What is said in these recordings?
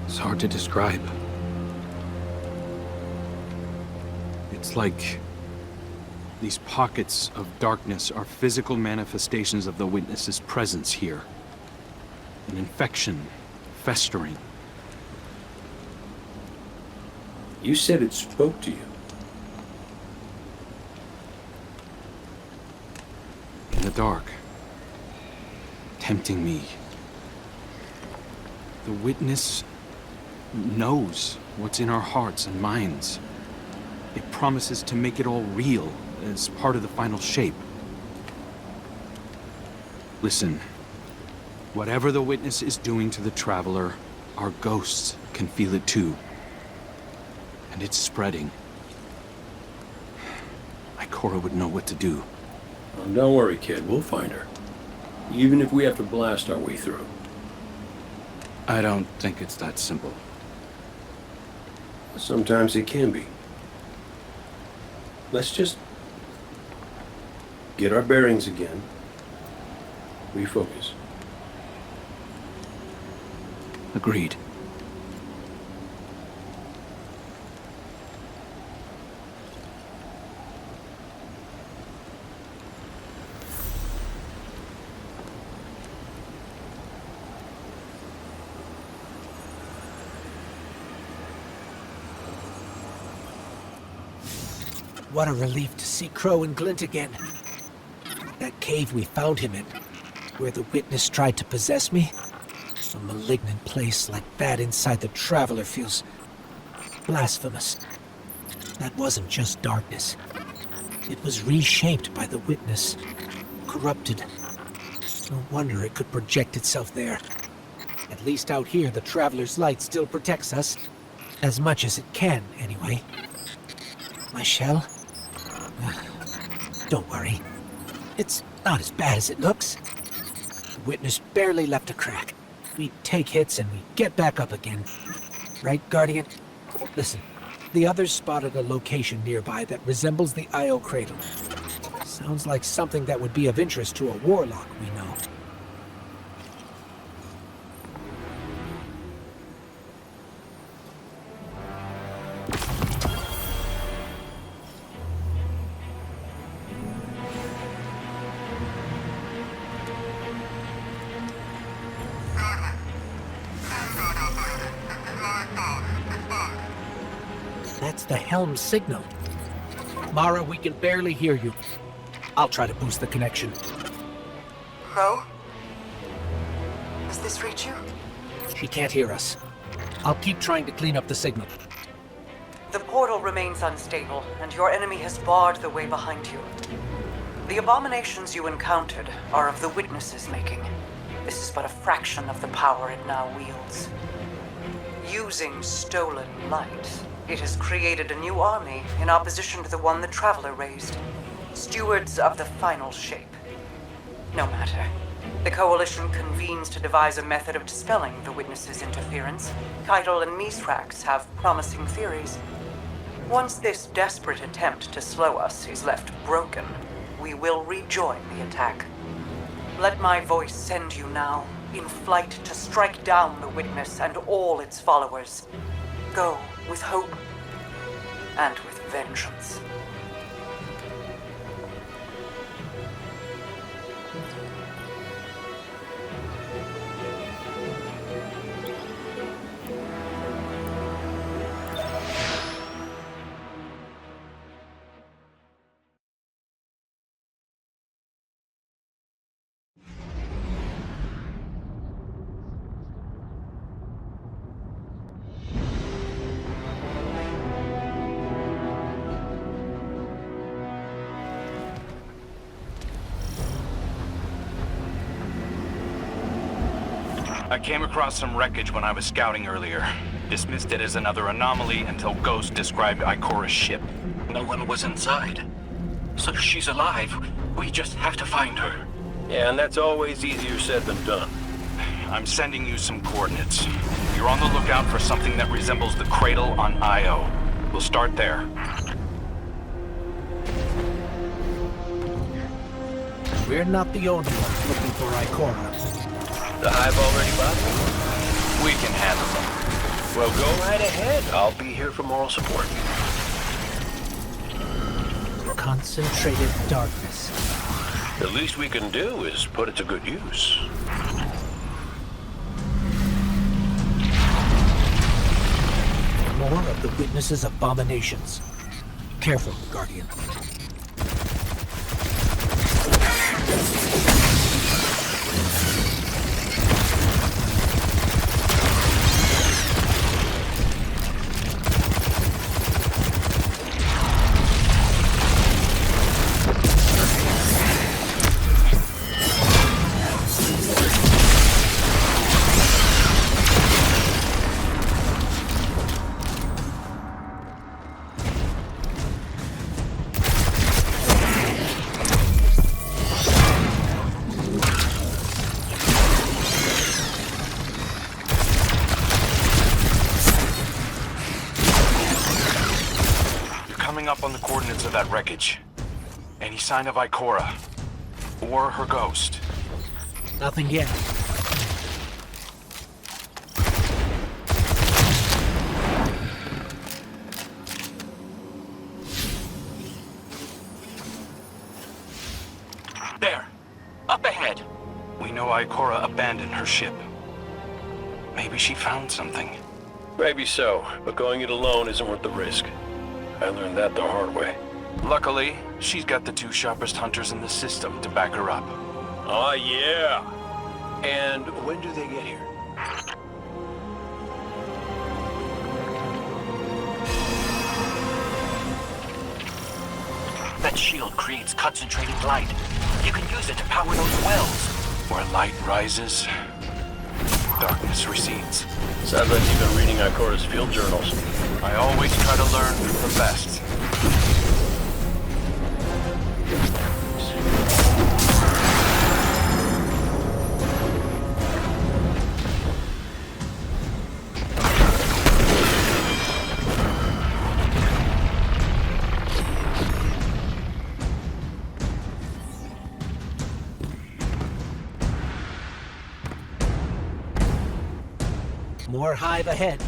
It's hard to describe. It's like these pockets of darkness are physical manifestations of the witness's presence here. An infection, festering. You said it spoke to you. In the dark. Tempting me. The witness knows what's in our hearts and minds. It promises to make it all real as part of the final shape. Listen, whatever the witness is doing to the traveler, our ghosts can feel it too. And it's spreading. Ikora would know what to do. Well, don't worry, kid. We'll find her. Even if we have to blast our way through. I don't think it's that simple. Sometimes it can be. Let's just get our bearings again. Refocus. Agreed. What a relief to see Crow and Glint again. That cave we found him in, where the witness tried to possess me. A malignant place like that inside the Traveler feels blasphemous. That wasn't just darkness. It was reshaped by the witness, corrupted. No wonder it could project itself there. At least out here, the Traveler's light still protects us. As much as it can, anyway. My shell? Don't worry. It's not as bad as it looks. The witness barely left a crack. We take hits and we get back up again. Right, Guardian? Listen, the others spotted a location nearby that resembles the Io cradle. Sounds like something that would be of interest to a warlock we know. That's the helm signal. Mara, we can barely hear you. I'll try to boost the connection. Crow? Does this reach you? She can't hear us. I'll keep trying to clean up the signal. The portal remains unstable, and your enemy has barred the way behind you. The abominations you encountered are of the witness's making. This is but a fraction of the power it now wields. Using stolen light, it has created a new army in opposition to the one the Traveler raised. Stewards of the final shape. No matter. The Coalition convenes to devise a method of dispelling the witness's interference. Keitel and Misrax have promising theories. Once this desperate attempt to slow us is left broken, we will rejoin the attack. Let my voice send you now, in flight to strike down the witness and all its followers. Go with hope and with vengeance. I came across some wreckage when I was scouting earlier. Dismissed it as another anomaly until Ghost described Ikora's ship. No one was inside. So she's alive. We just have to find her. Yeah, and that's always easier said than done. I'm sending you some coordinates. You're on the lookout for something that resembles the cradle on Io. We'll start there. We're not the only ones looking for Ikora. The Hive already bought them? We can handle them. Well, go right ahead. I'll be here for moral support. Concentrated darkness. The least we can do is put it to good use. More of the witness's abominations. Careful, Guardian. Up on the coordinates of that wreckage. Any sign of Ikora? Or her ghost? Nothing yet. There. Up ahead. We know Ikora abandoned her ship. Maybe she found something. Maybe so, but going it alone isn't worth the risk. I learned that the hard way. Luckily, she's got the two sharpest hunters in the system to back her up. Oh, yeah. And when do they get here? That shield creates concentrated light. You can use it to power those wells. Where light rises, darkness recedes. Sounds like you've been reading Ikora's field journals. I always try to learn from the best. More hive ahead.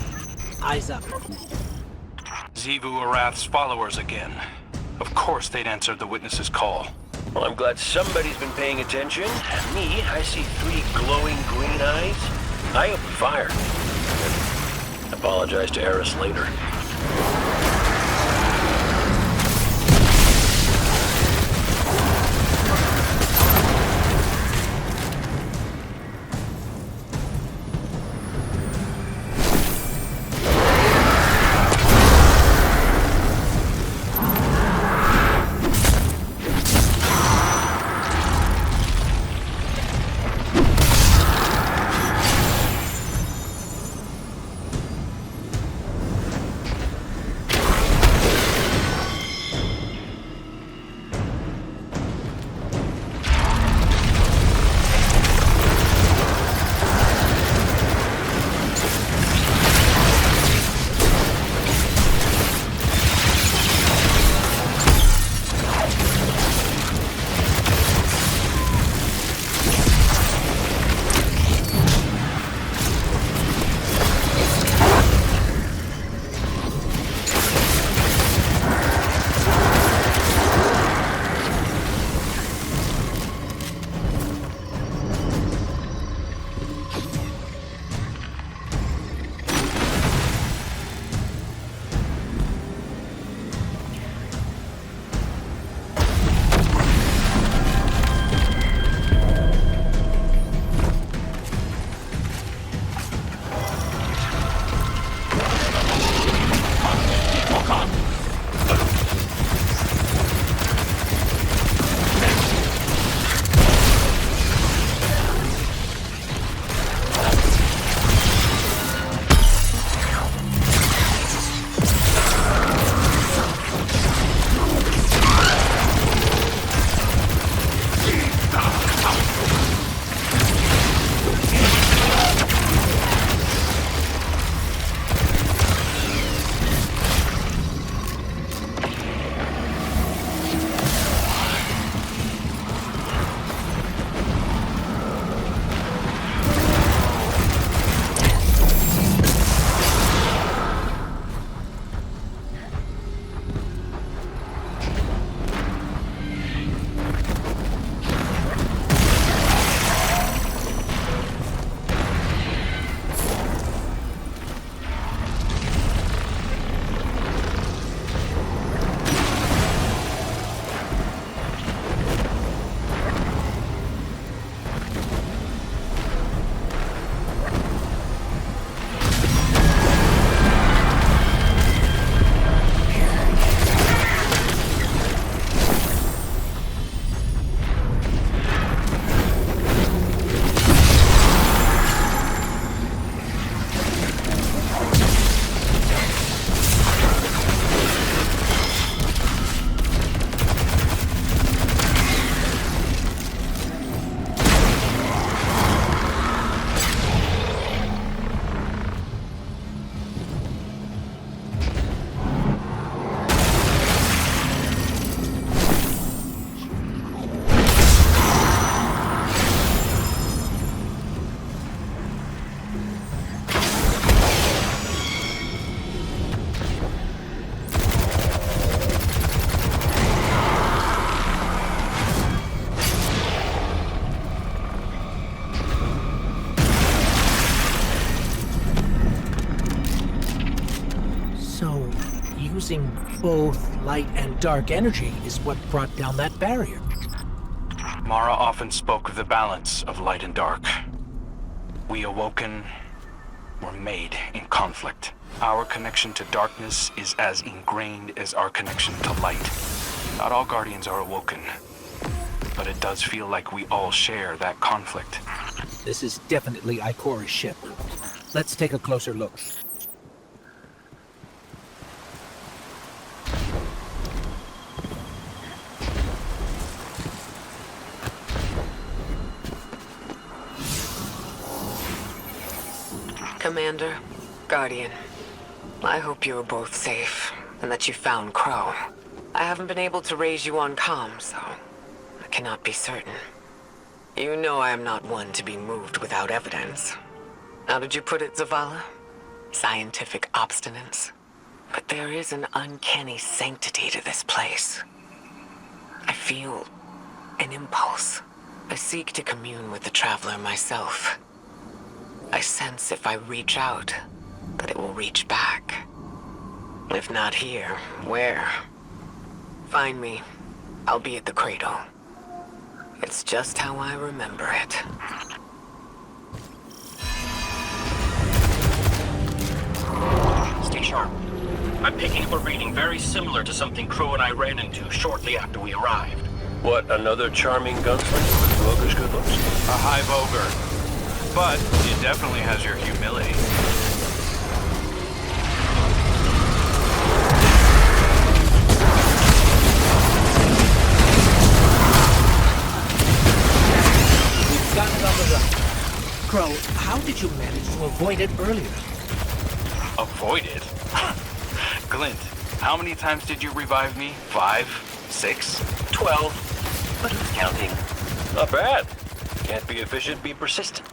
Eyes up. Xivu Arath's followers again. Of course they'd answered the witness's call. Well, I'm glad somebody's been paying attention. Me, I see 3 glowing green eyes. I opened fire. Apologize to Eris later. using both light and dark energy is what brought down that barrier. Mara often spoke of the balance of light and dark. We awoken were made in conflict. Our connection to darkness is as ingrained as our connection to light. Not all Guardians are awoken, but it does feel like we all share that conflict. This is definitely Ikora's ship. Let's take a closer look. Commander, Guardian, I hope you are both safe, and that you found Crow. I haven't been able to raise you on comms, so I cannot be certain. You know I am not one to be moved without evidence. How did you put it, Zavala? Scientific obstinance. But there is an uncanny sanctity to this place. I feel an impulse. I seek to commune with the Traveler myself. I sense if I reach out, that it will reach back. If not here, where? Find me. I'll be at the cradle. It's just how I remember it. Stay sharp. I'm picking up a reading very similar to something Crow and I ran into shortly after we arrived. What, another charming gunslinger with roguish good looks? A high ogre. But it definitely has your humility. We've got it on the run. Crow, how did you manage to avoid it earlier? Avoid it? Glint, how many times did you revive me? 5? 6? 12. But who's counting? Not bad. Can't be efficient, be persistent.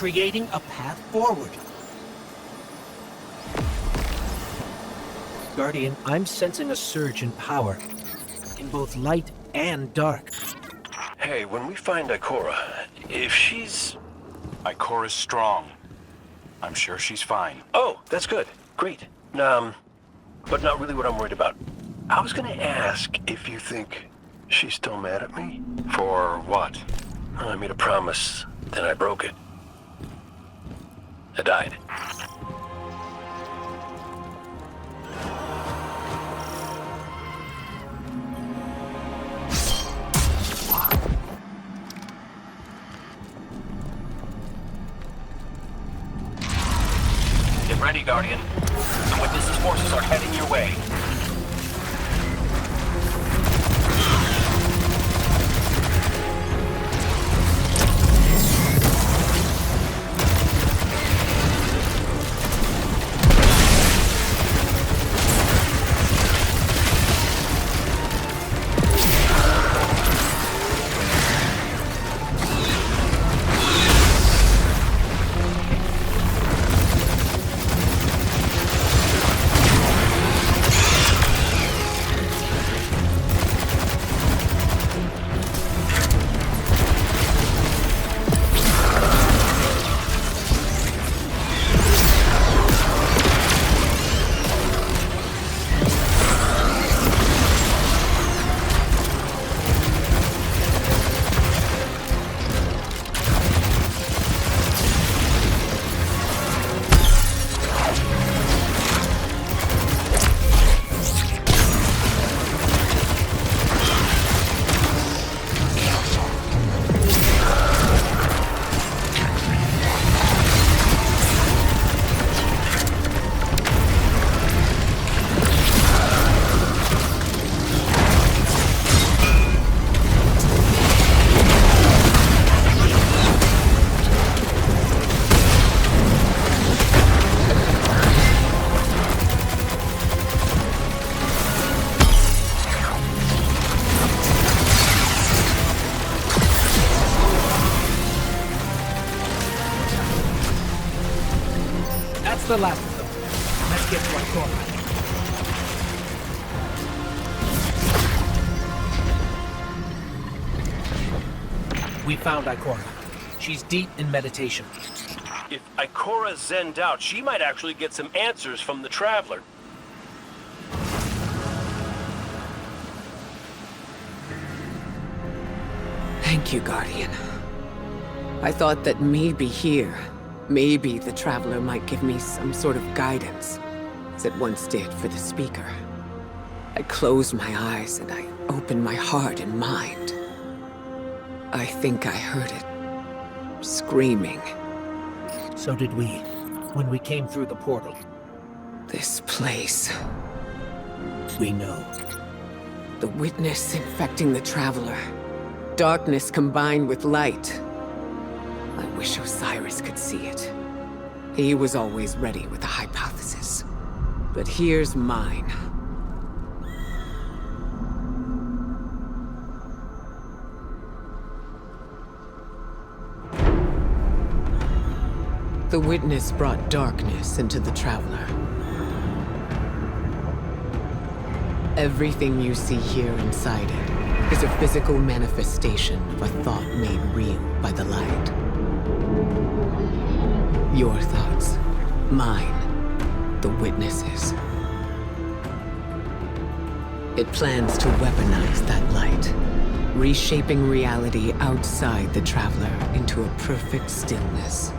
creating a path forward. Guardian, I'm sensing a surge in power, in both light and dark. Hey, when we find Ikora, if she's... Ikora's strong. I'm sure she's fine. Oh, that's good. Great. But not really what I'm worried about. I was gonna ask if you think she's still mad at me. For what? I made a promise, then I broke it. I died. Get ready, Guardian. The Witness's forces are heading your way. That's the last of them. Let's get to Ikora. We found Ikora. She's deep in meditation. If Ikora zenned out, she might actually get some answers from the Traveler. Thank you, Guardian. I thought that maybe here, maybe the Traveler might give me some sort of guidance, as it once did for the Speaker. I closed my eyes and I opened my heart and mind. I think I heard it. Screaming. So did we, when we came through the portal. This place. We know. The Witness infecting the Traveler. Darkness combined with light. I wish Osiris could see it. He was always ready with a hypothesis. But here's mine. The Witness brought darkness into the Traveler. Everything you see here inside it is a physical manifestation of a thought made real by the light. Your thoughts, mine, the Witness's. It plans to weaponize that light, reshaping reality outside the Traveler into a perfect stillness.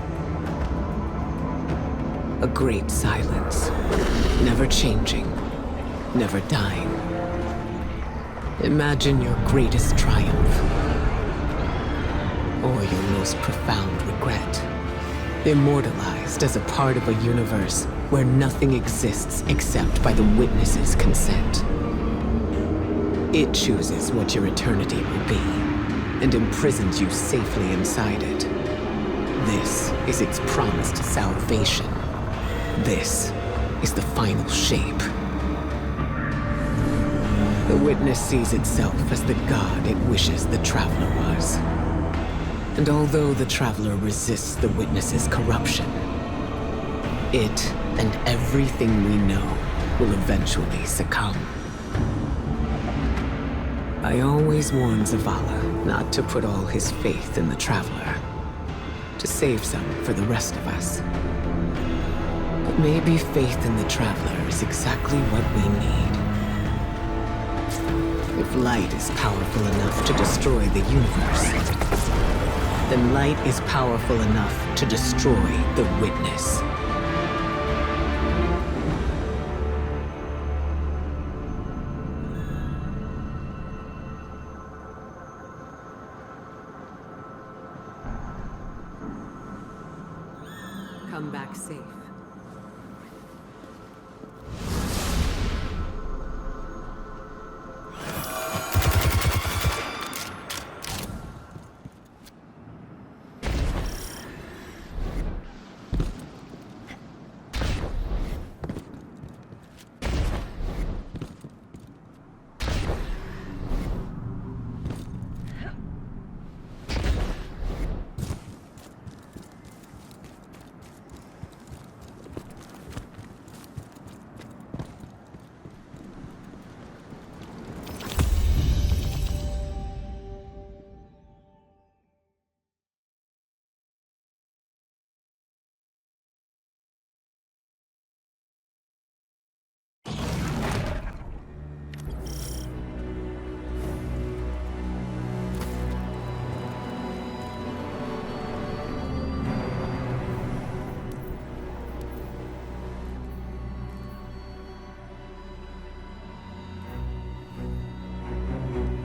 A great silence, never changing, never dying. Imagine your greatest triumph, or your most profound regret. Immortalized as a part of a universe where nothing exists except by the Witness's consent. It chooses what your eternity will be, and imprisons you safely inside it. This is its promised salvation. This is the final shape. The Witness sees itself as the god it wishes the Traveler was. And although the Traveler resists the Witness's corruption, it and everything we know will eventually succumb. I always warn Zavala not to put all his faith in the Traveler, to save some for the rest of us. But maybe faith in the Traveler is exactly what we need. If light is powerful enough to destroy the universe, then light is powerful enough to destroy the Witness. Come back safe.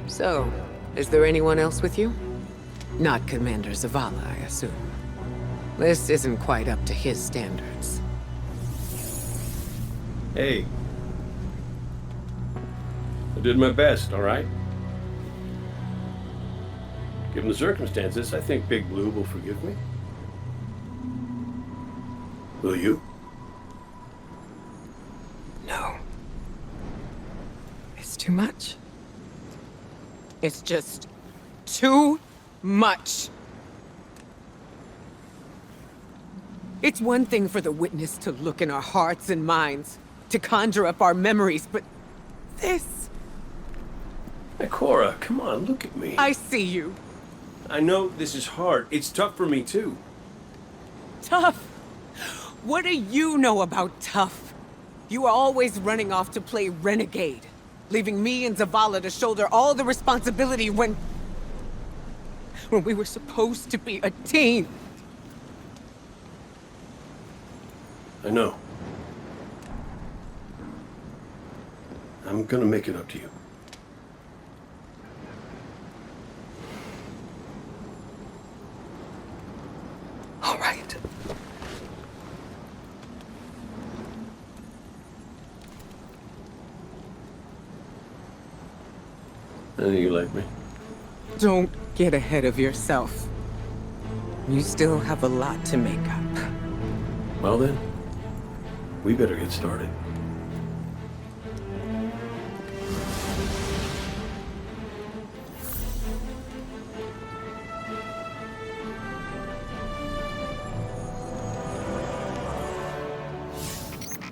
So, is there anyone else with you? Not Commander Zavala, I assume. This isn't quite up to his standards. Hey. I did my best, all right? Given the circumstances, I think Big Blue will forgive me. Will you? No. It's too much. It's just too much. It's one thing for the Witness to look in our hearts and minds, to conjure up our memories, but this... Hey, Cora, come on, look at me. I see you. I know this is hard. It's tough for me, too. Tough? What do you know about tough? You are always running off to play renegade, leaving me and Zavala to shoulder all the responsibility when we were supposed to be a team. I know. I'm gonna make it up to you. All right. I know you like me. Don't get ahead of yourself. You still have a lot to make up. Well then, we better get started.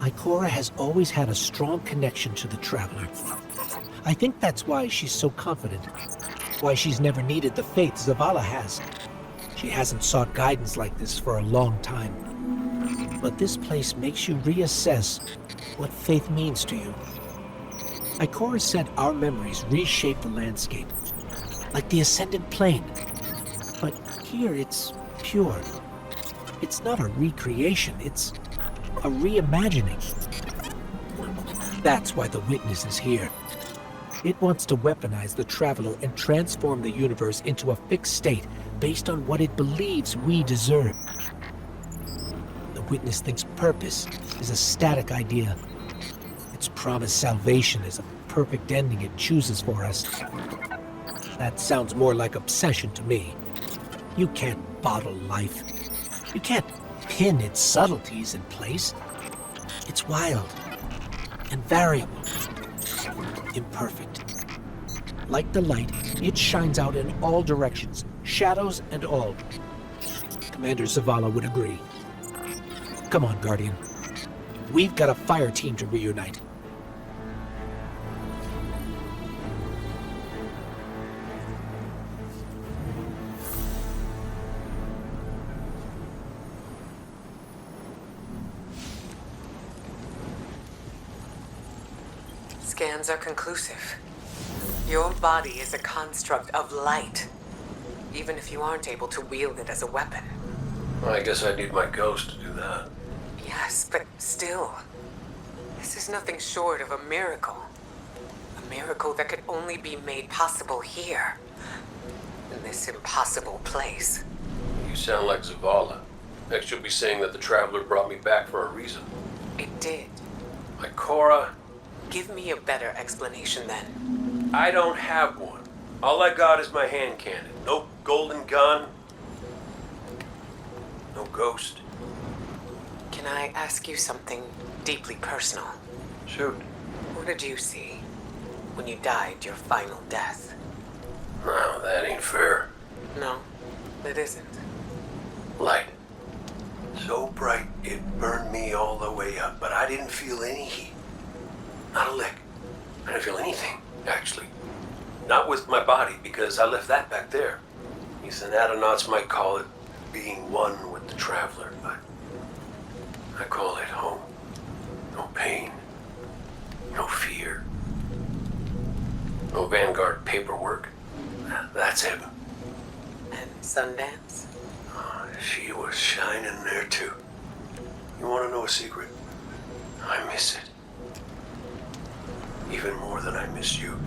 Ikora has always had a strong connection to the Traveler. I think that's why she's so confident. Why she's never needed the faith Zavala has. She hasn't sought guidance like this for a long time. But this place makes you reassess what faith means to you. Ikora said our memories reshape the landscape, like the ascended plane. But here it's pure. It's not a recreation, it's a reimagining. That's why the Witness is here. It wants to weaponize the Traveler and transform the universe into a fixed state based on what it believes we deserve. The Witness thinks purpose is a static idea. Its promised salvation is a perfect ending it chooses for us. That sounds more like obsession to me. You can't bottle life. You can't pin its subtleties in place. It's wild and variable, imperfect. Like the light, it shines out in all directions, shadows and all. Commander Zavala would agree. Come on, Guardian. We've got a fire team to reunite. Scans are conclusive. Your body is a construct of light, even if you aren't able to wield it as a weapon. Well, I guess I need my ghost to do that. Yes, but still, this is nothing short of a miracle. A miracle that could only be made possible here, in this impossible place. You sound like Zavala. Next you'll be saying that the Traveler brought me back for a reason. It did. Like Cora, Give me a better explanation then. I don't have one. All I got is my hand cannon. No golden gun. No ghost. Can I ask you something deeply personal? Shoot. What did you see when you died your final death? No, that ain't fair. No, it isn't. Light. So bright it burned me all the way up, but I didn't feel any heat. Not a lick. I didn't feel anything, actually. Not with my body, because I left that back there. These anatronauts might call it being one with the Traveler, but I call it home. No pain. No fear. No Vanguard paperwork. That's heaven. And Sundance? Oh, she was shining there too. You want to know a secret? I miss it. Even more than I miss you.